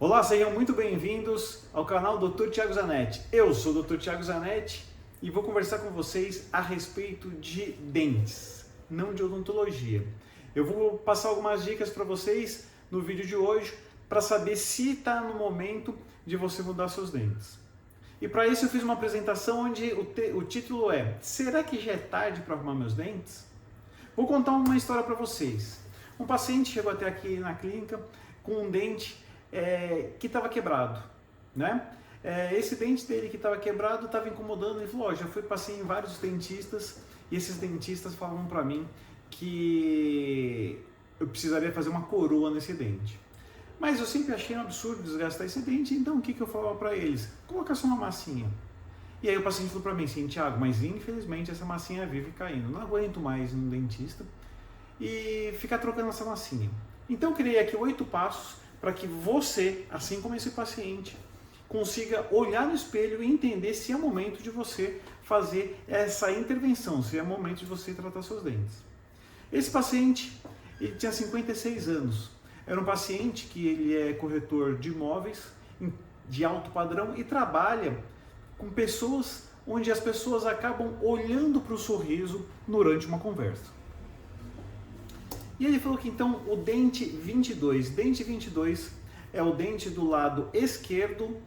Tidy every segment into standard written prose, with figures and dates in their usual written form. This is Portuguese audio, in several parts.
Olá, sejam muito bem-vindos ao canal Dr. Thiago Zanetti. Eu sou o Dr. Thiago Zanetti e vou conversar com vocês a respeito de dentes, não de odontologia. Eu vou passar algumas dicas para vocês no vídeo de hoje para saber se está no momento de você mudar seus dentes. E para isso eu fiz uma apresentação onde o título é: será que já é tarde para arrumar meus dentes? Vou contar uma história para vocês. Um paciente chegou até aqui na clínica com um dente que estava quebrado, né? Esse dente dele que estava quebrado estava incomodando. Ele falou: já passei em vários dentistas e esses dentistas falavam para mim que eu precisaria fazer uma coroa nesse dente. Mas eu sempre achei um absurdo desgastar esse dente, então o que eu falava para eles? Coloca só uma massinha. E aí o paciente falou para mim assim: Thiago, mas infelizmente essa massinha vive caindo, não aguento mais ir no dentista e ficar trocando essa massinha. Então eu criei aqui 8 passos para que você, assim como esse paciente, consiga olhar no espelho e entender se é momento de você fazer essa intervenção, se é momento de você tratar seus dentes. Esse paciente, ele tinha 56 anos, era um paciente que ele é corretor de imóveis de alto padrão e trabalha com pessoas onde as pessoas acabam olhando para o sorriso durante uma conversa. E ele falou que então o dente 22 é o dente do lado esquerdo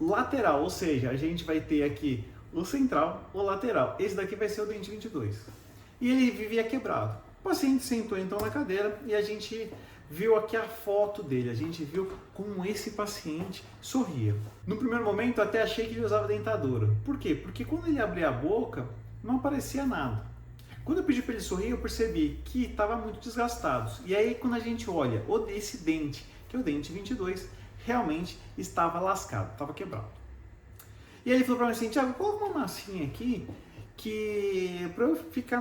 lateral, ou seja, a gente vai ter aqui o central, o lateral. Esse daqui vai ser o dente 22. E ele vivia quebrado. O paciente sentou então na cadeira e a gente viu aqui a foto dele, a gente viu como esse paciente sorria. No primeiro momento até achei que ele usava dentadura. Por quê? Porque quando ele abria a boca não aparecia nada. Quando eu pedi para ele sorrir, eu percebi que estava muito desgastado. E aí, quando a gente olha esse dente, que é o dente 22, realmente estava lascado, estava quebrado. E aí ele falou para mim assim: Thiago, coloca uma massinha aqui, que para eu ficar,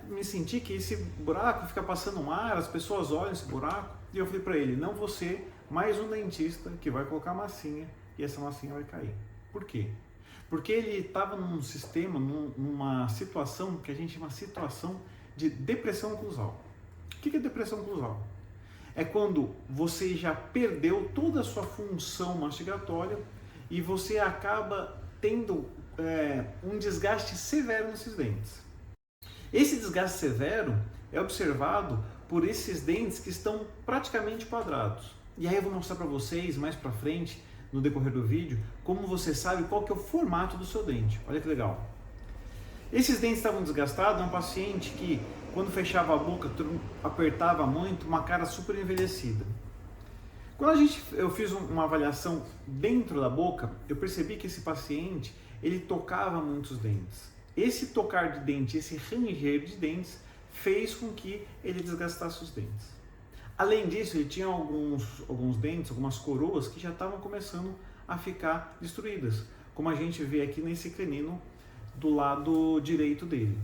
me sentir que esse buraco fica passando um ar, as pessoas olham esse buraco. E eu falei para ele: não você, mais um dentista que vai colocar massinha e essa massinha vai cair. Por quê? Porque ele estava num sistema, numa situação que a gente chama situação de depressão oclusal. O que é depressão oclusal? É quando você já perdeu toda a sua função mastigatória e você acaba tendo um desgaste severo nesses dentes. Esse desgaste severo é observado por esses dentes que estão praticamente quadrados. E aí eu vou mostrar para vocês mais para frente, no decorrer do vídeo, como você sabe qual que é o formato do seu dente. Olha que legal. Esses dentes estavam desgastados, é um paciente que quando fechava a boca apertava muito, uma cara super envelhecida. Quando eu fiz uma avaliação dentro da boca, eu percebi que esse paciente, ele tocava muitos dentes. Esse tocar de dente, esse ranger de dentes, fez com que ele desgastasse os dentes. Além disso, ele tinha alguns dentes, algumas coroas que já estavam começando a ficar destruídas, como a gente vê aqui nesse canino do lado direito dele.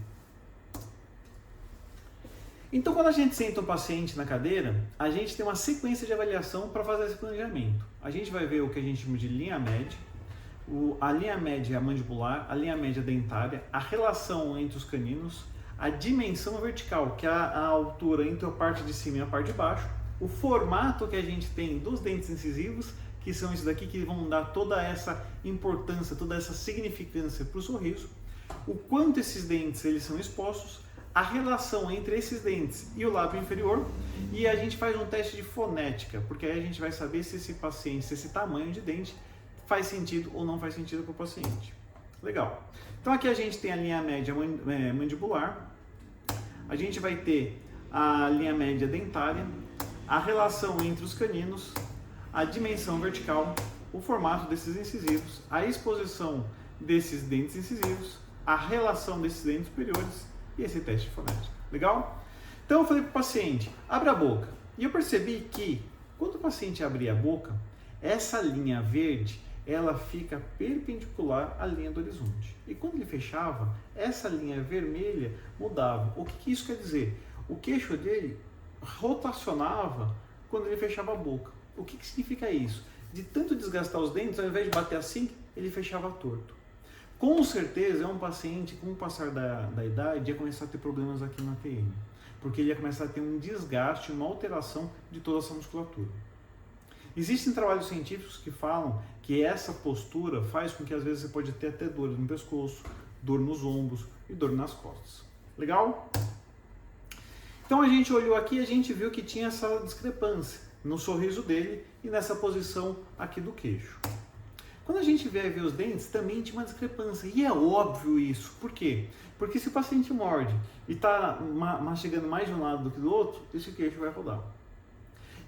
Então, quando a gente senta um paciente na cadeira, a gente tem uma sequência de avaliação para fazer esse planejamento. A gente vai ver o que a gente chama de linha média, a linha média mandibular, a linha média dentária, a relação entre os caninos, a dimensão vertical, que é a altura entre a parte de cima e a parte de baixo, o formato que a gente tem dos dentes incisivos, que são esses daqui que vão dar toda essa importância, toda essa significância para o sorriso, o quanto esses dentes eles são expostos, a relação entre esses dentes e o lábio inferior, e a gente faz um teste de fonética, porque aí a gente vai saber se esse paciente, se esse tamanho de dente faz sentido ou não faz sentido para o paciente. Legal. Então aqui a gente tem a linha média mandibular, a gente vai ter a linha média dentária, a relação entre os caninos, a dimensão vertical, o formato desses incisivos, a exposição desses dentes incisivos, a relação desses dentes superiores e esse teste de fonética. Legal? Então eu falei para o paciente: abre a boca. E eu percebi que quando o paciente abria a boca, essa linha verde ela fica perpendicular à linha do horizonte. E quando ele fechava, essa linha vermelha mudava. O que isso quer dizer? O queixo dele rotacionava quando ele fechava a boca. O que significa isso? De tanto desgastar os dentes, ao invés de bater assim, ele fechava torto. Com certeza é um paciente, com o passar da idade, ia começar a ter problemas aqui na TM. Porque ele ia começar a ter um desgaste, uma alteração de toda essa musculatura. Existem trabalhos científicos que falam que essa postura faz com que às vezes você pode ter até dor no pescoço, dor nos ombros e dor nas costas. Legal? Então a gente olhou aqui e a gente viu que tinha essa discrepância no sorriso dele e nessa posição aqui do queixo. Quando a gente vier ver os dentes, também tinha uma discrepância. E é óbvio isso. Por quê? Porque se o paciente morde e está mastigando mais de um lado do que do outro, esse queixo vai rodar.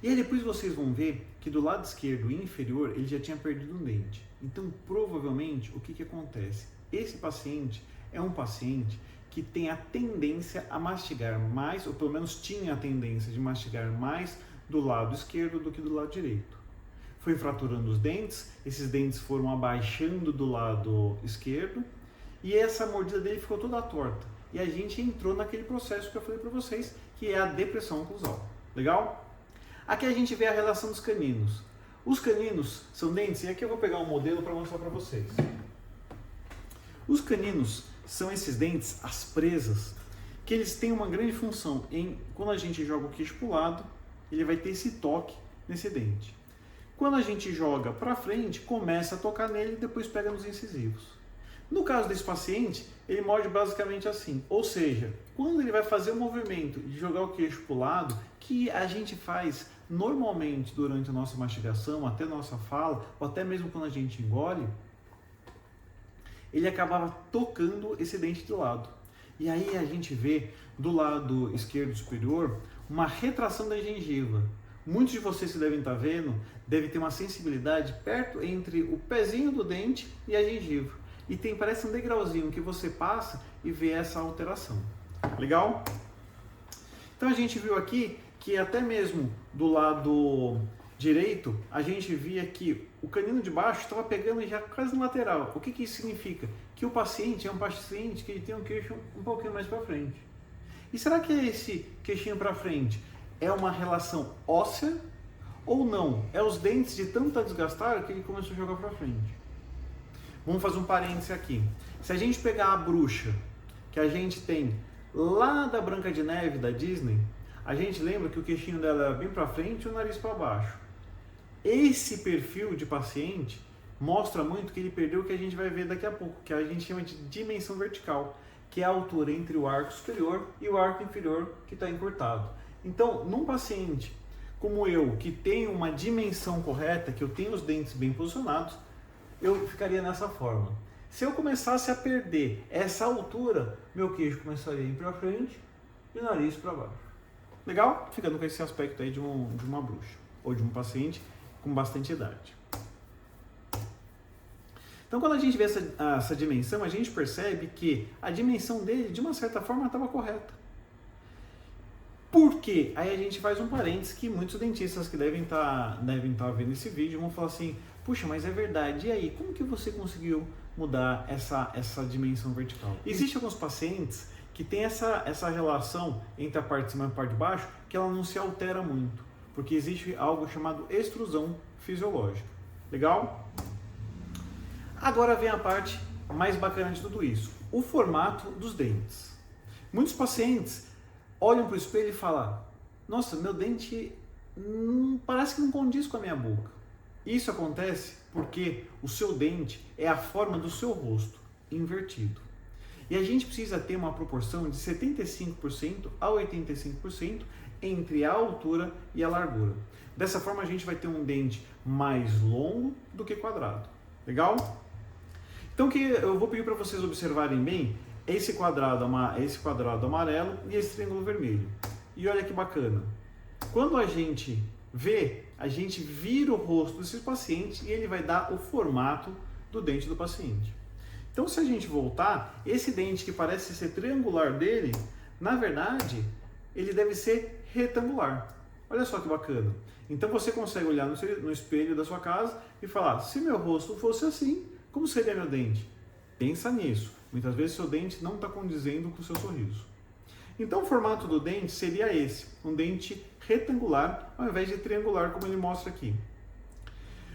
E aí depois vocês vão ver que do lado esquerdo inferior ele já tinha perdido um dente. Então provavelmente o que acontece? Esse paciente é um paciente que tem a tendência a mastigar mais, ou pelo menos tinha a tendência de mastigar mais do lado esquerdo do que do lado direito. Foi fraturando os dentes, esses dentes foram abaixando do lado esquerdo e essa mordida dele ficou toda torta. E a gente entrou naquele processo que eu falei para vocês, que é a depressão oclusal. Legal? Aqui a gente vê a relação dos caninos. Os caninos são dentes, e aqui eu vou pegar um modelo para mostrar para vocês. Os caninos são esses dentes, as presas, que eles têm uma grande função em, quando a gente joga o queixo para o lado, ele vai ter esse toque nesse dente. Quando a gente joga para frente, começa a tocar nele e depois pega nos incisivos. No caso desse paciente, ele morde basicamente assim, ou seja, quando ele vai fazer o movimento de jogar o queixo para o lado, que a gente faz normalmente durante a nossa mastigação, até nossa fala, ou até mesmo quando a gente engole, ele acabava tocando esse dente de lado. E aí a gente vê do lado esquerdo superior uma retração da gengiva. Muitos de vocês que devem estar vendo, devem ter uma sensibilidade perto entre o pezinho do dente e a gengiva. E tem, parece um degrauzinho que você passa e vê essa alteração. Legal? Então a gente viu aqui que até mesmo do lado direito, a gente via que o canino de baixo estava pegando já quase no lateral. O que isso significa? Que o paciente é um paciente que ele tem um queixo um pouquinho mais para frente. E será que esse queixinho para frente é uma relação óssea ou não? É os dentes de tanto desgastar que ele começou a jogar para frente. Vamos fazer um parêntese aqui. Se a gente pegar a bruxa que a gente tem lá da Branca de Neve, da Disney, a gente lembra que o queixinho dela era bem para frente e o nariz para baixo. Esse perfil de paciente mostra muito que ele perdeu o que a gente vai ver daqui a pouco, que a gente chama de dimensão vertical, que é a altura entre o arco superior e o arco inferior que está encurtado. Então, num paciente como eu, que tem uma dimensão correta, que eu tenho os dentes bem posicionados, eu ficaria nessa forma. Se eu começasse a perder essa altura, meu queixo começaria a ir para frente e o nariz para baixo. Legal? Ficando com esse aspecto aí de uma bruxa ou de um paciente com bastante idade. Então, quando a gente vê essa dimensão, a gente percebe que a dimensão dele, de uma certa forma, estava correta. Por quê? Aí a gente faz um parênteses que muitos dentistas que devem estar vendo esse vídeo vão falar assim, puxa, mas é verdade, e aí, como que você conseguiu mudar essa dimensão vertical? Existem alguns pacientes que tem essa relação entre a parte de cima e a parte de baixo que ela não se altera muito, porque existe algo chamado extrusão fisiológica. Legal? Agora vem a parte mais bacana de tudo isso, o formato dos dentes. Muitos pacientes olham para o espelho e falam, nossa, meu dente parece que não condiz com a minha boca. Isso acontece porque o seu dente é a forma do seu rosto, invertido. E a gente precisa ter uma proporção de 75% a 85% entre a altura e a largura. Dessa forma a gente vai ter um dente mais longo do que quadrado. Legal? Então o que eu vou pedir para vocês observarem bem é esse quadrado amarelo e esse triângulo vermelho. E olha que bacana. Quando a gente vê, a gente vira o rosto desse paciente e ele vai dar o formato do dente do paciente. Então, se a gente voltar, esse dente que parece ser triangular dele, na verdade, ele deve ser retangular. Olha só que bacana. Então, você consegue olhar no espelho da sua casa e falar, se meu rosto fosse assim, como seria meu dente? Pensa nisso. Muitas vezes, seu dente não está condizendo com o seu sorriso. Então, o formato do dente seria esse, um dente retangular, ao invés de triangular, como ele mostra aqui.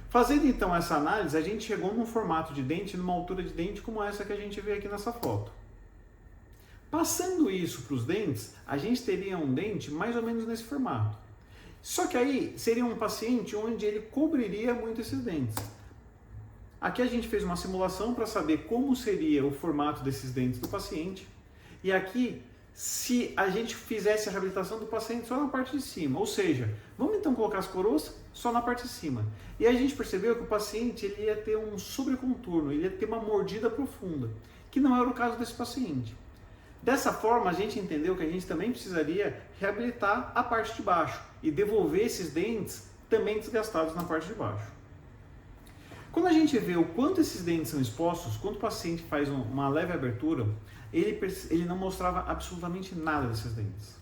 Fazendo então essa análise, a gente chegou num formato de dente, numa altura de dente como essa que a gente vê aqui nessa foto. Passando isso para os dentes, a gente teria um dente mais ou menos nesse formato. Só que aí seria um paciente onde ele cobriria muito esses dentes. Aqui a gente fez uma simulação para saber como seria o formato desses dentes do paciente. E aqui, se a gente fizesse a reabilitação do paciente só na parte de cima, ou seja, vamos então colocar as coroas só na parte de cima. E a gente percebeu que o paciente ele ia ter um sobrecontorno, ele ia ter uma mordida profunda, que não era o caso desse paciente. Dessa forma, a gente entendeu que a gente também precisaria reabilitar a parte de baixo e devolver esses dentes também desgastados na parte de baixo. Quando a gente vê o quanto esses dentes são expostos, quando o paciente faz uma leve abertura, ele não mostrava absolutamente nada desses dentes.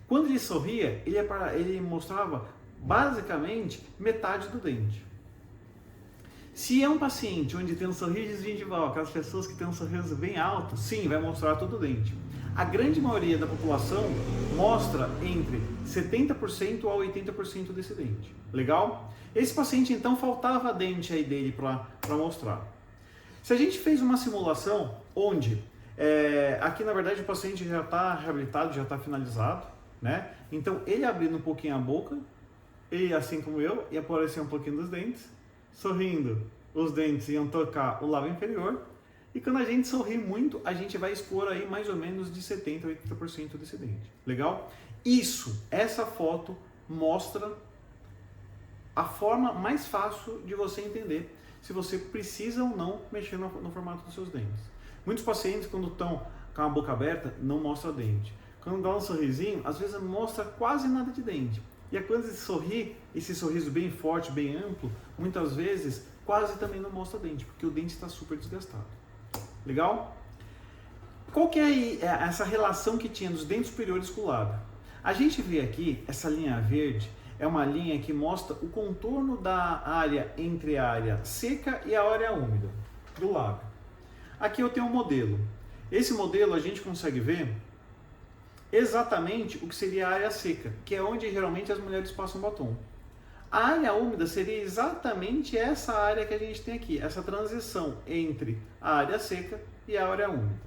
Quando ele sorria, ele mostrava basicamente metade do dente. Se é um paciente onde tem um sorriso gengival, aquelas pessoas que têm um sorriso bem alto, sim, vai mostrar todo o dente. A grande maioria da população mostra entre 70% a 80% desse dente. Legal? Esse paciente então faltava dente aí dele para mostrar. Se a gente fez uma simulação onde aqui na verdade o paciente já está reabilitado, já está finalizado, né? Então ele abrindo um pouquinho a boca, e assim como eu, ia aparecer um pouquinho dos dentes, sorrindo, os dentes iam tocar o lábio inferior, e quando a gente sorri muito, a gente vai expor aí mais ou menos de 70% a 80% desse dente. Legal? Essa foto mostra a forma mais fácil de você entender se você precisa ou não mexer no formato dos seus dentes. Muitos pacientes, quando estão com a boca aberta, não mostram dente. Quando dá um sorrisinho, às vezes não mostra quase nada de dente. E quando ele sorri, esse sorriso bem forte, bem amplo, muitas vezes quase também não mostra dente, porque o dente está super desgastado. Legal? Qual que é essa relação que tinha dos dentes superiores com o lábio? A gente vê aqui, essa linha verde, é uma linha que mostra o contorno da área entre a área seca e a área úmida do lábio. Aqui eu tenho um modelo. Esse modelo a gente consegue ver exatamente o que seria a área seca, que é onde geralmente as mulheres passam batom. A área úmida seria exatamente essa área que a gente tem aqui, essa transição entre a área seca e a área úmida.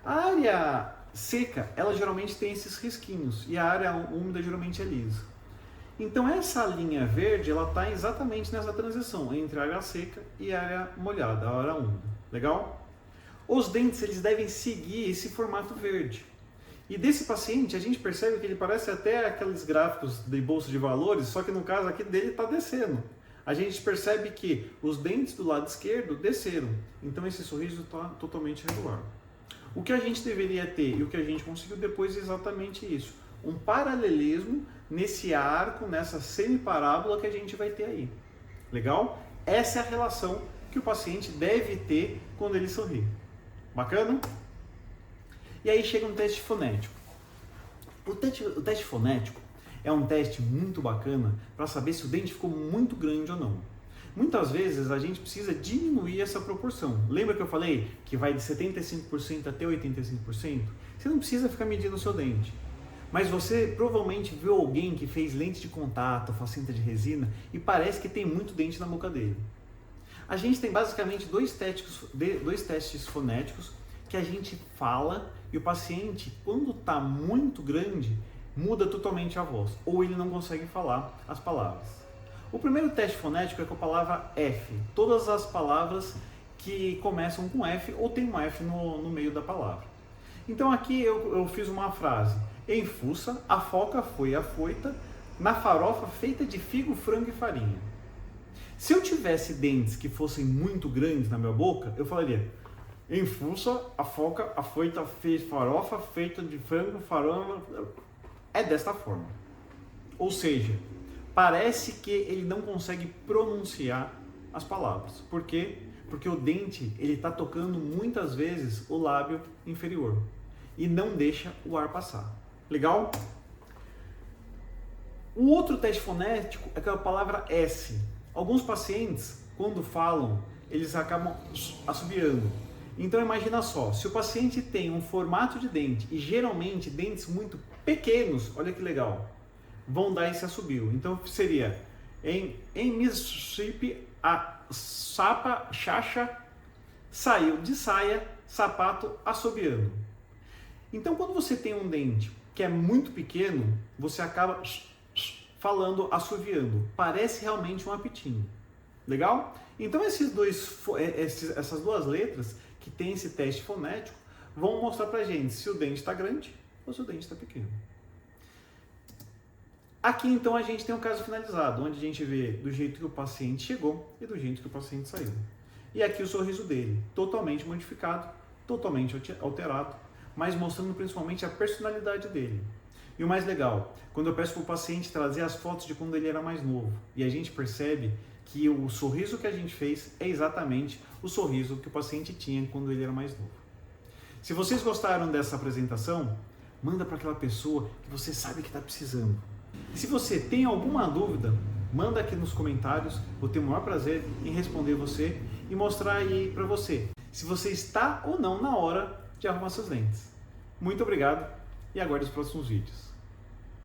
A área seca, ela geralmente tem esses risquinhos, e a área úmida geralmente é lisa. Então essa linha verde, ela está exatamente nessa transição entre a área seca e a área molhada, a área úmida. Legal? Os dentes, eles devem seguir esse formato verde. E desse paciente, a gente percebe que ele parece até aqueles gráficos de bolsa de valores, só que no caso aqui dele está descendo. A gente percebe que os dentes do lado esquerdo desceram. Então esse sorriso está totalmente regular. O que a gente deveria ter e o que a gente conseguiu depois é exatamente isso. Um paralelismo nesse arco, nessa semiparábola que a gente vai ter aí. Legal? Essa é a relação que o paciente deve ter quando ele sorri. Bacana? E aí chega um teste fonético. O teste fonético é um teste muito bacana para saber se o dente ficou muito grande ou não. Muitas vezes a gente precisa diminuir essa proporção. Lembra que eu falei que vai de 75% até 85%? Você não precisa ficar medindo o seu dente. Mas você provavelmente viu alguém que fez lente de contato, faceta de resina e parece que tem muito dente na boca dele. A gente tem basicamente dois testes fonéticos que a gente fala e o paciente, quando está muito grande, muda totalmente a voz ou ele não consegue falar as palavras. O primeiro teste fonético é com a palavra F. Todas as palavras que começam com F ou tem um F no meio da palavra. Então aqui eu fiz uma frase. Em Fuça, a foca foi afoita na farofa feita de figo, frango e farinha. Se eu tivesse dentes que fossem muito grandes na minha boca, eu falaria: em Fuça, a foca afoita fez farofa feita de frango, farinha. É desta forma. Ou seja, parece que ele não consegue pronunciar as palavras. Por quê? Porque o dente ele está tocando muitas vezes o lábio inferior e não deixa o ar passar. Legal? O outro teste fonético é com a palavra S. Alguns pacientes, quando falam, eles acabam assobiando. Então imagina só, se o paciente tem um formato de dente e geralmente dentes muito pequenos, olha que legal, vão dar esse assobio. Então seria em Mississippi a sapa chacha saiu de saia, sapato assobiando. Então quando você tem um dente que é muito pequeno, você acaba falando, assoviando. Parece realmente um apitinho. Legal? Então essas duas letras que tem esse teste fonético vão mostrar pra gente se o dente está grande ou se o dente está pequeno. Aqui então a gente tem um caso finalizado, onde a gente vê do jeito que o paciente chegou e do jeito que o paciente saiu. E aqui o sorriso dele, totalmente modificado, totalmente alterado, mas mostrando principalmente a personalidade dele. E o mais legal, quando eu peço para o paciente trazer as fotos de quando ele era mais novo, e a gente percebe que o sorriso que a gente fez é exatamente o sorriso que o paciente tinha quando ele era mais novo. Se vocês gostaram dessa apresentação, manda para aquela pessoa que você sabe que está precisando. E se você tem alguma dúvida, manda aqui nos comentários, vou ter o maior prazer em responder você e mostrar aí para você se você está ou não na hora de arrumar seus dentes. Muito obrigado e aguarde os próximos vídeos.